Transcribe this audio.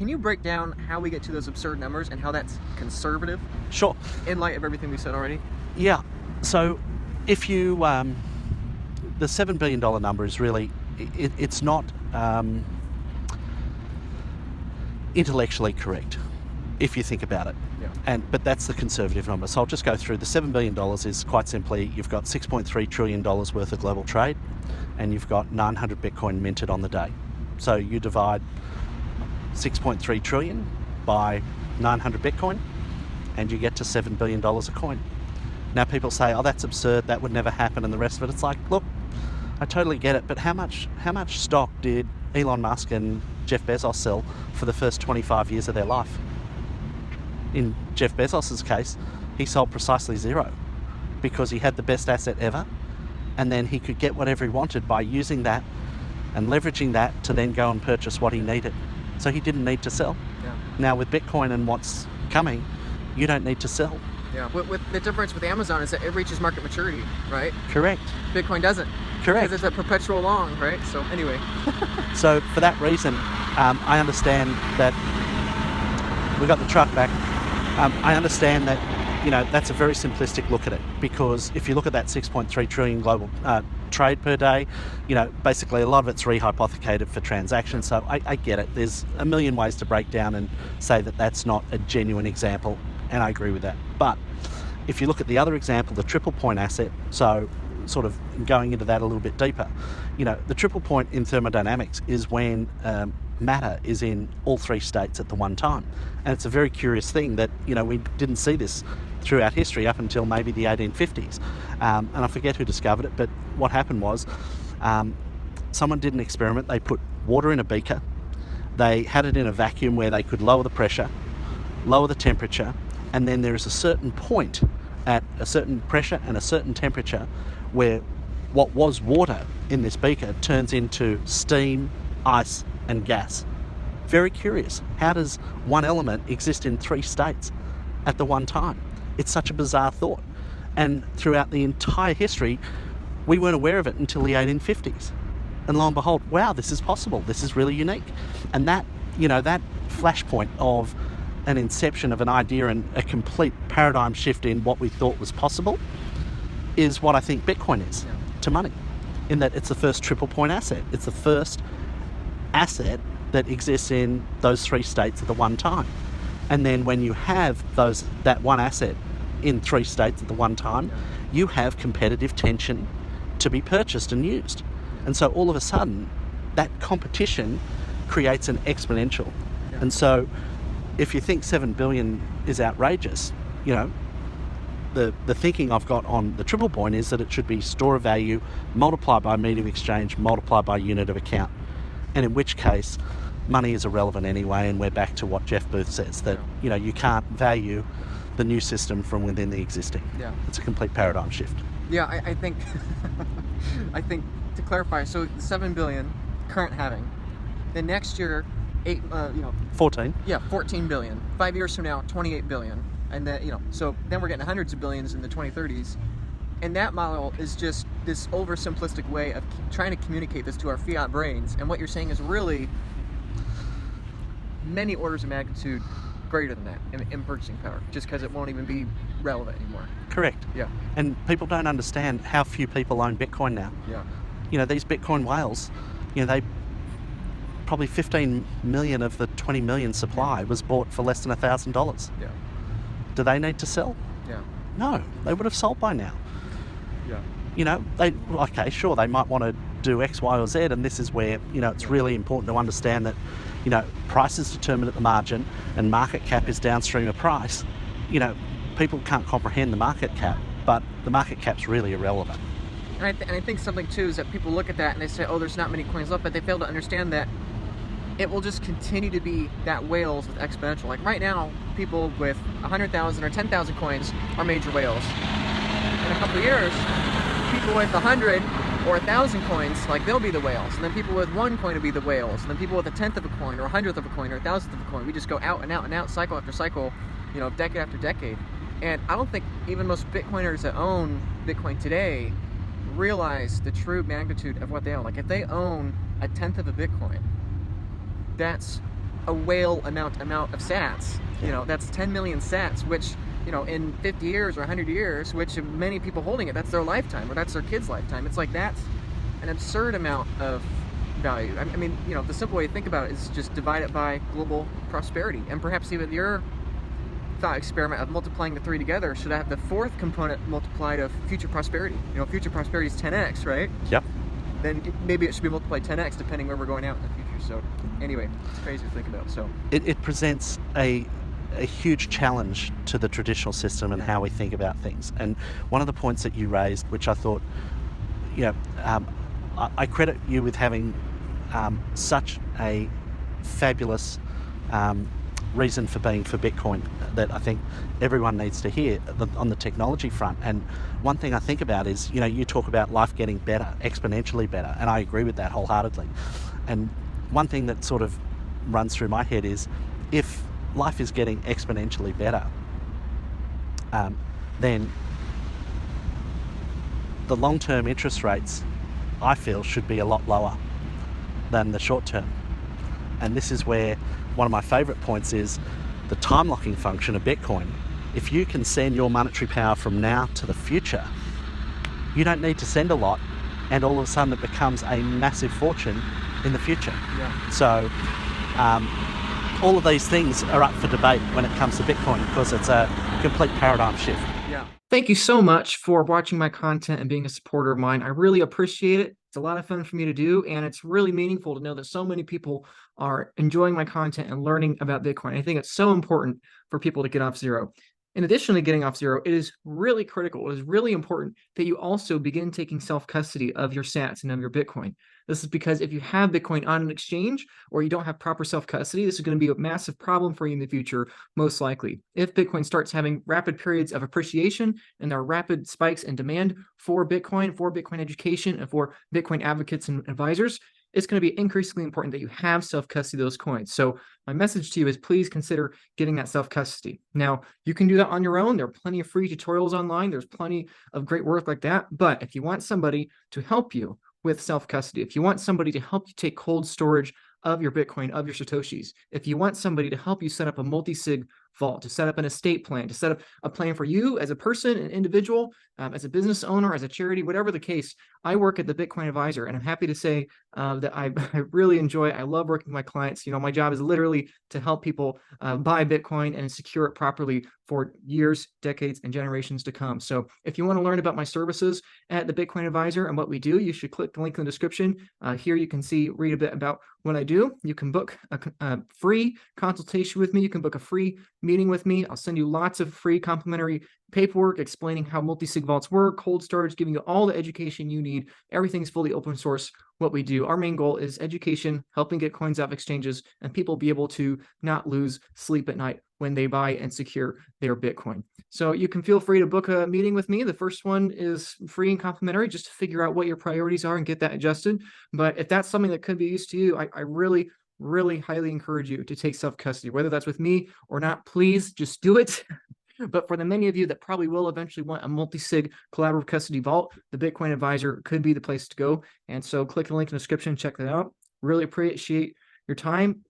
Can you break down how we get to those absurd numbers and how that's conservative? Sure. In light of everything we said already? Yeah. So if you, the $7 billion number is really, it's not intellectually correct if you think about it. Yeah. But that's the conservative number. So I'll just go through. The $7 billion is quite simply, you've got $6.3 trillion worth of global trade, and you've got 900 Bitcoin minted on the day. So you divide 6.3 trillion by 900 Bitcoin, and you get to $7 billion a coin. Now people say, oh, that's absurd, that would never happen, and the rest of it. It's like, look, I totally get it, but how much stock did Elon Musk and Jeff Bezos sell for the first 25 years of their life? In Jeff Bezos's case, he sold precisely zero because he had the best asset ever, and then he could get whatever he wanted by using that and leveraging that to then go and purchase what he needed. So he didn't need to sell. Yeah. Now with Bitcoin and what's coming, you don't need to sell. Yeah. With the difference with Amazon is that it reaches market maturity, right? Correct. Bitcoin doesn't. Correct. Because it's a perpetual long, right? So anyway. So for that reason, I understand that we got the truck back. I understand that, that's a very simplistic look at it, because if you look at that 6.3 trillion global trade per day, basically a lot of it's rehypothecated for transactions. So I get it. There's a million ways to break down and say that that's not a genuine example, and I agree with that. But if you look at the other example, the triple point asset, so sort of going into that a little bit deeper, the triple point in thermodynamics is when matter is in all three states at the one time. And it's a very curious thing that, we didn't see this throughout history up until maybe the 1850s. And I forget who discovered it, but what happened was someone did an experiment. They put water in a beaker. They had it in a vacuum where they could lower the pressure, lower the temperature, and then there is a certain point at a certain pressure and a certain temperature where what was water in this beaker turns into steam, ice, and gas. Very curious. How does one element exist in three states at the one time? It's such a bizarre thought. And throughout the entire history, we weren't aware of it until the 1850s. And lo and behold, wow, this is possible. This is really unique. And that, that flashpoint of an inception of an idea and a complete paradigm shift in what we thought was possible is what I think Bitcoin is to money, in that it's the first triple point asset. It's the first asset that exists in those three states at the one time. And then when you have that one asset in three states at the one time, you have competitive tension to be purchased and used. And so all of a sudden, that competition creates an exponential. Yeah. And so if you think 7 billion is outrageous, the thinking I've got on the triple point is that it should be store of value multiplied by medium of exchange multiplied by unit of account. And in which case, money is irrelevant anyway, and we're back to what Jeff Booth says, that you can't value the new system from within the existing. Yeah. It's a complete paradigm shift. Yeah, I think I think to clarify, so 7 billion current halving, then next year 14. Yeah, 14 billion. 5 years from now, 28 billion. And then, so then we're getting hundreds of billions in the 2030s. And that model is just this oversimplistic way of trying to communicate this to our fiat brains. And what you're saying is really many orders of magnitude greater than that in purchasing power, just because it won't even be relevant anymore. Correct. Yeah. And people don't understand how few people own Bitcoin now. Yeah. These Bitcoin whales, they probably 15 million of the 20 million supply was bought for less than $1,000. Yeah. Do they need to sell? Yeah. No, they would have sold by now. Yeah. They might want to do X, Y, or Z, and this is where, it's really important to understand that, price is determined at the margin and market cap is downstream of price. People can't comprehend the market cap, but the market cap's really irrelevant. And I think something too is that people look at that and they say, oh, there's not many coins left, but they fail to understand that it will just continue to be that whales with exponential. Like right now, people with 100,000 or 10,000 coins are major whales. In a couple of years, people with 100 or 1,000 coins, they'll be the whales. And then people with 1 coin will be the whales. And then people with a 10th of a coin or a 100th of a coin or a 1,000th of a coin. We just go out and out and out, cycle after cycle, decade after decade. And I don't think even most Bitcoiners that own Bitcoin today realize the true magnitude of what they own. Like if they own a 10th of a Bitcoin, that's a whale amount of sats. You know, that's 10 million sats, which, you know, in 50 years or 100 years, which many people holding it, that's their lifetime, or that's their kid's lifetime. It's like, that's an absurd amount of value. I mean, you know, the simple way to think about it is just divide it by global prosperity. And perhaps even your thought experiment of multiplying the three together should have the fourth component multiplied of future prosperity. You know, future prosperity is 10x, right? Yep. Then maybe it should be multiplied 10x depending where we're going out in the future. So anyway, it's crazy to think about. So it presents a huge challenge to the traditional system and how we think about things. And one of the points that you raised, which I thought, you know, I credit you with having such a fabulous reason for being for Bitcoin that I think everyone needs to hear on the technology front. And one thing I think about is, you know, you talk about life getting better, exponentially better, and I agree with that wholeheartedly. And one thing that sort of runs through my head is, if life is getting exponentially better, then the long-term interest rates, I feel, should be a lot lower than the short-term. And this is where one of my favorite points is the time locking function of Bitcoin. If you can send your monetary power from now to the future, you don't need to send a lot, and all of a sudden it becomes a massive fortune in the future. yeah. So all of these things are up for debate when it comes to Bitcoin, because it's a complete paradigm shift. Yeah. Thank you so much for watching my content and being a supporter of mine. I really appreciate it. It's a lot of fun for me to do, and it's really meaningful to know that so many people are enjoying my content and learning about Bitcoin. I think it's so important for people to get off zero. In addition to getting off zero, it is really critical, it is really important that you also begin taking self-custody of your sats and of your Bitcoin. This is because if you have Bitcoin on an exchange or you don't have proper self-custody, this is going to be a massive problem for you in the future, most likely. If Bitcoin starts having rapid periods of appreciation and there are rapid spikes in demand for Bitcoin education, and for Bitcoin advocates and advisors, it's going to be increasingly important that you have self-custody of those coins. So my message to you is, please consider getting that self-custody. Now, you can do that on your own. There are plenty of free tutorials online. There's plenty of great work like that. But if you want somebody to help you with self-custody, if you want somebody to help you take cold storage of your Bitcoin, of your Satoshis, if you want somebody to help you set up a multi-sig vault, to set up an estate plan, to set up a plan for you as a person, an individual, as a business owner, as a charity, whatever the case, I work at the Bitcoin Advisor, and I'm happy to say that I really enjoy, I love working with my clients. You know, my job is literally to help people buy Bitcoin and secure it properly for years, decades, and generations to come. So if you want to learn about my services at the Bitcoin Advisor and what we do, you should click the link in the description. Here you can read a bit about what I do. You can book a free consultation with me. You can book a free meeting with me. I'll send you lots of free complimentary paperwork explaining how multi-sig vaults work, cold storage, giving you all the education you need. Everything's fully open source, what we do. Our main goal is education, helping get coins off exchanges, and people be able to not lose sleep at night when they buy and secure their Bitcoin. So you can feel free to book a meeting with me. The first one is free and complimentary, just to figure out what your priorities are and get that adjusted. But if that's something that could be used to you, I really highly encourage you to take self-custody, whether that's with me or not. Please just do it. But for the many of you that probably will eventually want a multi-sig collaborative custody vault, the Bitcoin Advisor could be the place to go. And so click the link in the description, check that out. Really appreciate your time. And